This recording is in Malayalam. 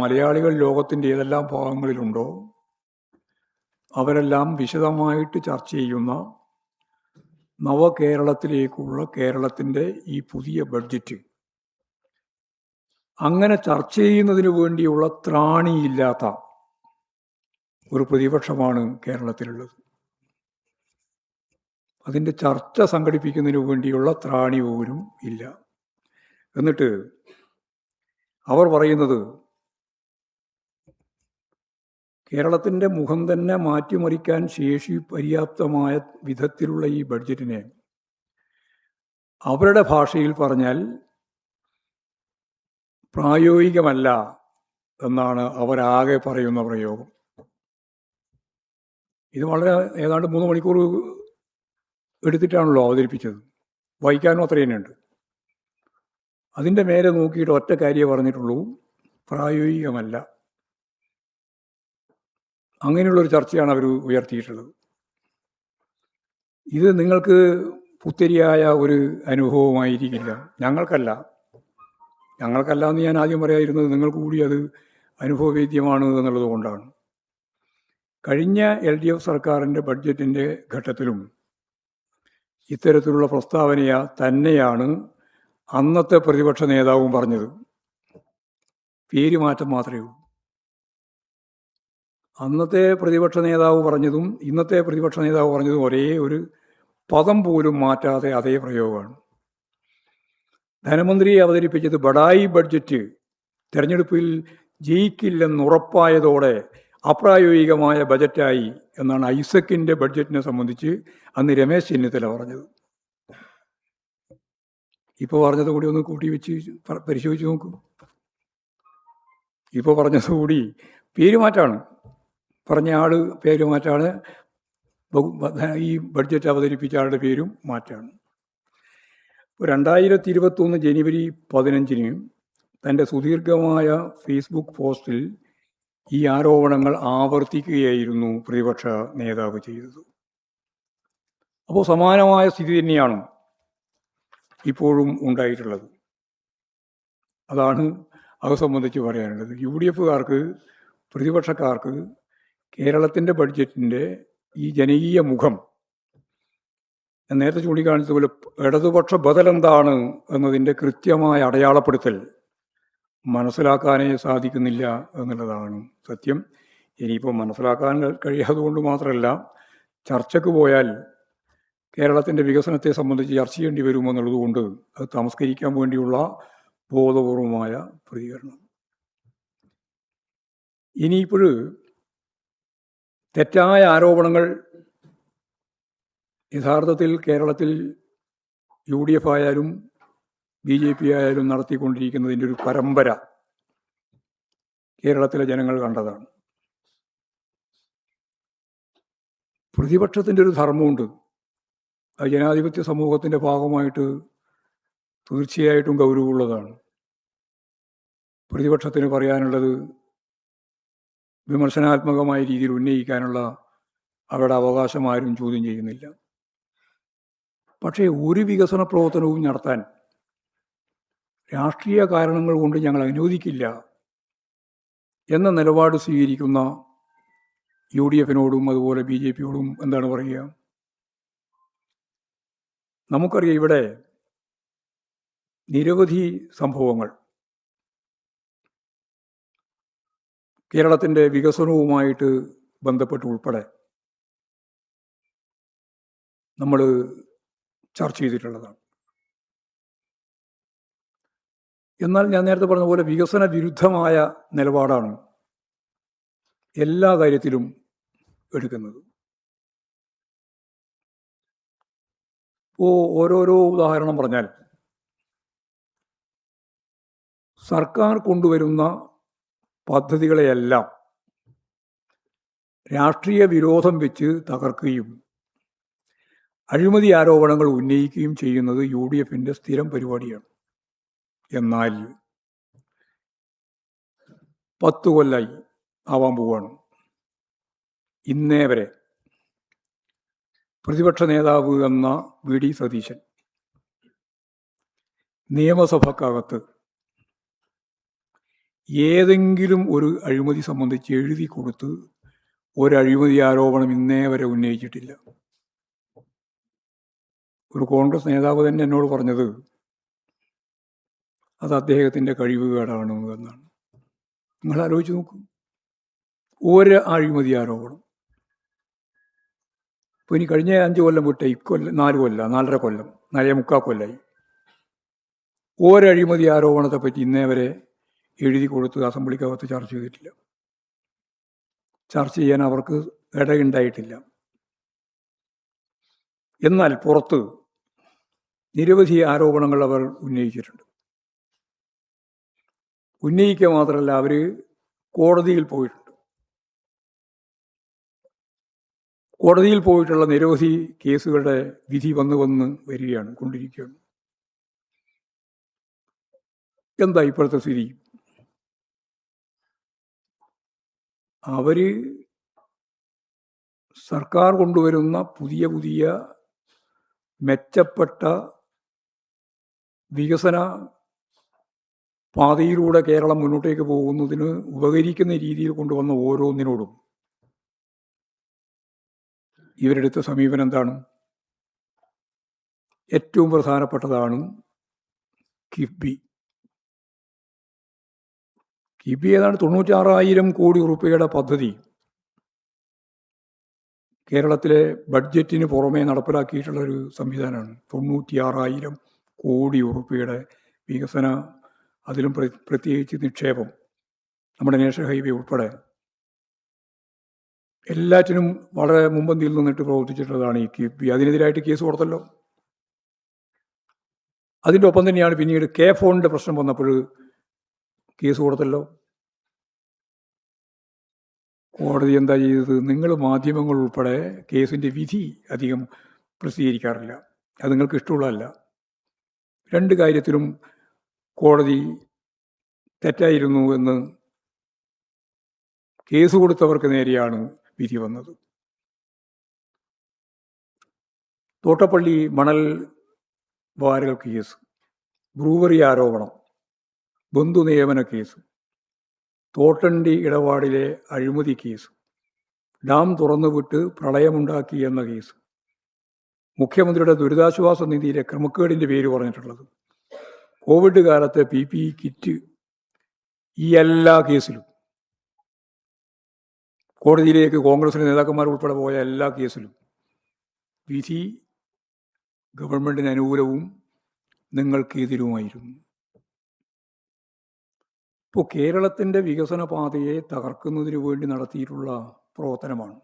മലയാളികൾ ലോകത്തിൻ്റെ ഏതെല്ലാം ഭാഗങ്ങളിലുണ്ടോ അവരെല്ലാം വിശദമായിട്ട് ചർച്ച ചെയ്യുന്ന നവകേരളത്തിലേക്കുള്ള കേരളത്തിൻ്റെ ഈ പുതിയ ബഡ്ജറ്റ് അങ്ങനെ ചർച്ച ചെയ്യുന്നതിന് വേണ്ടിയുള്ള ത്രാണിയില്ലാത്ത ഒരു പ്രതിപക്ഷമാണ് കേരളത്തിലുള്ളത്. അതിൻ്റെ ചർച്ച സംഘടിപ്പിക്കുന്നതിന് വേണ്ടിയുള്ള ത്രാണി പോലും ഇല്ല. എന്നിട്ട് അവർ പറയുന്നത് കേരളത്തിൻ്റെ മുഖം തന്നെ മാറ്റിമറിക്കാൻ ശേഷി പര്യാപ്തമായ വിധത്തിലുള്ള ഈ ബഡ്ജറ്റിനെ അവരുടെ ഭാഷയിൽ പറഞ്ഞാൽ പ്രായോഗികമല്ല എന്നാണ് അവരാകെ പറയുന്ന പ്രയോഗം. ഇത് വളരെ ഏതാണ്ട് 3 മണിക്കൂർ എടുത്തിട്ടാണല്ലോ അവതരിപ്പിച്ചത്. വായിക്കാനും അത്ര തന്നെയുണ്ട്. അതിൻ്റെ മേലെ നോക്കിയിട്ട് ഒറ്റ കാര്യം പറഞ്ഞിട്ടുള്ളൂ, പ്രായോഗികമല്ല. അങ്ങനെയുള്ളൊരു ചർച്ചയാണ് അവർ ഉയർത്തിയിട്ടുള്ളത്. ഇത് നിങ്ങൾക്ക് പുത്തരിയായ ഒരു അനുഭവമായിരിക്കില്ല. ഞങ്ങൾക്കല്ല എന്ന് ഞാൻ ആദ്യം പറയാതിരുന്നത് നിങ്ങൾക്ക് കൂടി അത് അനുഭവവേദ്യമാണ് എന്നുള്ളത് കൊണ്ടാണ്. കഴിഞ്ഞ LDF സർക്കാരിൻ്റെ ബഡ്ജറ്റിൻ്റെ ഘട്ടത്തിലും ഇത്തരത്തിലുള്ള പ്രസ്താവന തന്നെയാണ് അന്നത്തെ പ്രതിപക്ഷ നേതാവും പറഞ്ഞത്. പേരുമാറ്റം മാത്രമേ ഉള്ളൂ. അന്നത്തെ പ്രതിപക്ഷ നേതാവ് പറഞ്ഞതും ഇന്നത്തെ പ്രതിപക്ഷ നേതാവ് പറഞ്ഞതും ഒരേ ഒരു പദം പോലും മാറ്റാതെ അതേ പ്രയോഗമാണ്. ധനമന്ത്രി അവതരിപ്പിച്ചത് ബഡായി ബഡ്ജറ്റ് തെരഞ്ഞെടുപ്പിൽ ജയിക്കില്ലെന്നുറപ്പായതോടെ അപ്രായോഗികമായ ബജറ്റായി എന്നാണ് ഐസക്കിൻ്റെ ബഡ്ജറ്റിനെ സംബന്ധിച്ച് അന്ന് രമേശ് ചെന്നിത്തല പറഞ്ഞത്. ഇപ്പോൾ പറഞ്ഞത് കൂടി ഒന്ന് കൂട്ടി വെച്ച് പരിശോധിച്ച് നോക്കൂ. ഇപ്പോൾ പറഞ്ഞത് കൂടി പേരുമാറ്റാണ്. പറഞ്ഞ ആൾ പേരുമാറ്റാണ്. ഈ ബഡ്ജറ്റ് അവതരിപ്പിച്ച ആളുടെ പേരും മാറ്റാണ്. 2021 ജനുവരി 15 തൻ്റെ സുദീർഘമായ ഫേസ്ബുക്ക് പോസ്റ്റിൽ ഈ ആരോപണങ്ങൾ ആവർത്തിക്കുകയായിരുന്നു പ്രതിപക്ഷ നേതാവ് ചെയ്തത്. അപ്പോൾ സമാനമായ സ്ഥിതി തന്നെയാണ് ഇപ്പോഴും ഉണ്ടായിട്ടുള്ളത്. അതാണ് അത് സംബന്ധിച്ച് പറയാനുള്ളത്. UDFകാർക്ക്, പ്രതിപക്ഷക്കാർക്ക് കേരളത്തിൻ്റെ ബഡ്ജറ്റിൻ്റെ ഈ ജനകീയ മുഖം നേരത്തെ ചൂണ്ടിക്കാണിച്ചതുപോലെ ഇടതുപക്ഷ ബദലെന്താണ് എന്നതിൻ്റെ കൃത്യമായ അടയാളപ്പെടുത്തൽ മനസ്സിലാക്കാനേ സാധിക്കുന്നില്ല എന്നുള്ളതാണ് സത്യം. ഇനിയിപ്പോൾ മനസ്സിലാക്കാൻ കഴിയാതെ കൊണ്ട് മാത്രമല്ല, ചർച്ചയ്ക്ക് പോയാൽ കേരളത്തിൻ്റെ വികസനത്തെ സംബന്ധിച്ച് ചർച്ച ചെയ്യേണ്ടി വരുമെന്നുള്ളത് കൊണ്ട് അത് തമസ്കരിക്കാൻ വേണ്ടിയുള്ള ബോധപൂർവമായ പ്രതികരണം. ഇനിയിപ്പോൾ തെറ്റായ ആരോപണങ്ങൾ യഥാർത്ഥത്തിൽ കേരളത്തിൽ UDF ആയാലും BJP ആയാലും നടത്തിക്കൊണ്ടിരിക്കുന്നതിൻ്റെ ഒരു പരമ്പര കേരളത്തിലെ ജനങ്ങൾ കണ്ടതാണ്. പ്രതിപക്ഷത്തിൻ്റെ ഒരു ധർമ്മമുണ്ട്. അത് ജനാധിപത്യ സമൂഹത്തിൻ്റെ ഭാഗമായിട്ട് തീർച്ചയായിട്ടും ഗൗരവമുള്ളതാണ്. പ്രതിപക്ഷത്തിന് പറയാനുള്ളത് വിമർശനാത്മകമായ രീതിയിൽ ഉന്നയിക്കാനുള്ള അവരുടെ അവകാശം ആരും ചോദ്യം ചെയ്യുന്നില്ല. പക്ഷേ ഒരു വികസന പ്രവർത്തനവും നടത്താൻ രാഷ്ട്രീയ കാരണങ്ങൾ കൊണ്ട് ഞങ്ങൾ അനുവദിക്കില്ല എന്ന നിലപാട് സ്വീകരിക്കുന്ന UDFനോടും അതുപോലെ BJPയോടും എന്താണ് പറയുക? നമുക്കറിയാം, ഇവിടെ നിരവധി സംഭവങ്ങൾ കേരളത്തിൻ്റെ വികസനവുമായിട്ട് ബന്ധപ്പെട്ട് ഉൾപ്പെടെ നമ്മൾ ചർച്ച ചെയ്തിട്ടുള്ളതാണ്. എന്നാൽ ഞാൻ നേരത്തെ പറഞ്ഞ പോലെ വികസന വിരുദ്ധമായ നിലപാടാണ് എല്ലാ കാര്യത്തിലും എടുക്കുന്നത്. ഇപ്പോൾ ഓരോരോ ഉദാഹരണം പറഞ്ഞാൽ, സർക്കാർ കൊണ്ടുവരുന്ന പദ്ധതികളെയെല്ലാം രാഷ്ട്രീയ വിരോധം വെച്ച് തകർക്കുകയും അഴിമതി ആരോപണങ്ങൾ ഉന്നയിക്കുകയും ചെയ്യുന്നത് UDFൻ്റെ സ്ഥിരം പരിപാടിയാണ്. എന്നാൽ 10 കൊല്ലമായി ആവാൻ പോവാണ്. ഇന്നേ വരെ പ്രതിപക്ഷ നേതാവ് എന്ന VD സതീശൻ നിയമസഭക്കകത്ത് ഏതെങ്കിലും ഒരു അഴിമതി സംബന്ധിച്ച് എഴുതി കൊടുത്ത് ഒരു അഴിമതി ആരോപണം ഇന്നേ വരെ ഉന്നയിച്ചിട്ടില്ല. ഒരു കോൺഗ്രസ് നേതാവ് തന്നെ എന്നോട് പറഞ്ഞത് അത് അദ്ദേഹത്തിൻ്റെ കഴിവുകേടാണ് എന്നാണ്. നിങ്ങൾ ആലോചിച്ച് നോക്കൂ, ഒരു അഴിമതി ആരോപണം. ഇപ്പോൾ ഇനി കഴിഞ്ഞ 5 കൊല്ലം വിട്ട 4 കൊല്ലം 4.5 കൊല്ലം 4.25 കൊല്ലമായി ഒരഴിമതി ആരോപണത്തെപ്പറ്റി ഇന്നേ വരെ എഴുതി കൊടുത്ത് അസംബ്ലിക്കകത്ത് ചർച്ച ചെയ്തിട്ടില്ല. ചർച്ച ചെയ്യാൻ അവർക്ക് ഇടയുണ്ടായിട്ടില്ല. എന്നാൽ പുറത്ത് നിരവധി ആരോപണങ്ങൾ അവർ ഉന്നയിച്ചിട്ടുണ്ട്. ഉന്നയിക്കുക മാത്രമല്ല, അവർ കോടതിയിൽ പോയിട്ടുണ്ട്. കോടതിയിൽ പോയിട്ടുള്ള നിരവധി കേസുകളുടെ വിധി വന്ന് കൊണ്ടിരിക്കുകയാണ്. എന്താ ഇപ്പോഴത്തെ സ്ഥിതി? അവര് സർക്കാർ കൊണ്ടുവരുന്ന പുതിയ മെച്ചപ്പെട്ട വികസന പാതയിലൂടെ കേരളം മുന്നോട്ടേക്ക് പോകുന്നതിന് ഉപകരിക്കുന്ന രീതിയിൽ കൊണ്ടുവന്ന ഓരോന്നിനോടും ഇവരെടുത്ത സമീപനം എന്താണ്? ഏറ്റവും പ്രധാനപ്പെട്ടതാണ് കിഫ്ബി. കിഫ്ബി ഏതാണ്ട് 96,000 കോടി രൂപയുടെ പദ്ധതി കേരളത്തിലെ ബഡ്ജറ്റിന് പുറമേ നടപ്പിലാക്കിയിട്ടുള്ള ഒരു സംവിധാനമാണ്. 96,000 കോടി രൂപയുടെ വികസന, അതിലും പ്രത്യേകിച്ച് നിക്ഷേപം, നമ്മുടെ നാഷണൽ ഹൈവേ ഉൾപ്പെടെ എല്ലാറ്റിനും വളരെ മുമ്പന്തിയിൽ നിന്നിട്ട് പ്രവർത്തിച്ചിട്ടുള്ളതാണ് ഈ കിഫ്ബി. അതിനെതിരായിട്ട് കേസ് കൊടുത്തല്ലോ. അതിൻ്റെ ഒപ്പം തന്നെയാണ് പിന്നീട് കെ ഫോണിൻ്റെ പ്രശ്നം വന്നപ്പോൾ കേസ് കൊടുത്തല്ലോ. കോടതി എന്താ ചെയ്തത്? നിങ്ങൾ മാധ്യമങ്ങൾ ഉൾപ്പെടെ കേസിൻ്റെ വിധി അധികം പ്രസിദ്ധീകരിക്കാറില്ല, അത് നിങ്ങൾക്ക് ഇഷ്ടമുള്ളതല്ല. 2 കാര്യത്തിലും കോടതി തെറ്റായിരുന്നു എന്ന് കേസ് കൊടുത്തവർക്ക് നേരെയാണ് വിധി വന്നത്. തോട്ടപ്പള്ളി മണൽ വാരൽ കേസ്, ബ്രൂവറി ആരോപണം, ബന്ധു നിയമന കേസ്, തോട്ടണ്ടി ഇടപാടിലെ അഴിമതി കേസ്, ഡാം തുറന്നുവിട്ട് പ്രളയമുണ്ടാക്കി എന്ന കേസ്, മുഖ്യമന്ത്രിയുടെ ദുരിതാശ്വാസ നിധിയിലെ ക്രമക്കേടിൻ്റെ പേര് പറഞ്ഞിട്ടുള്ളത്, കോവിഡ് കാലത്തെ PPE കിറ്റ്, ഈ എല്ലാ കേസിലും, കോടതിയിലേക്ക് കോൺഗ്രസിലെ നേതാക്കന്മാർ ഉൾപ്പെടെ പോയ എല്ലാ കേസിലും വിധി ഗവൺമെന്റിന് അനുകൂലവും നിങ്ങൾക്കെതിരുമായിരുന്നു. ഇപ്പോൾ കേരളത്തിൻ്റെ വികസന പാതയെ തകർക്കുന്നതിന് വേണ്ടി നടത്തിയിട്ടുള്ള പ്രവർത്തനമാണ്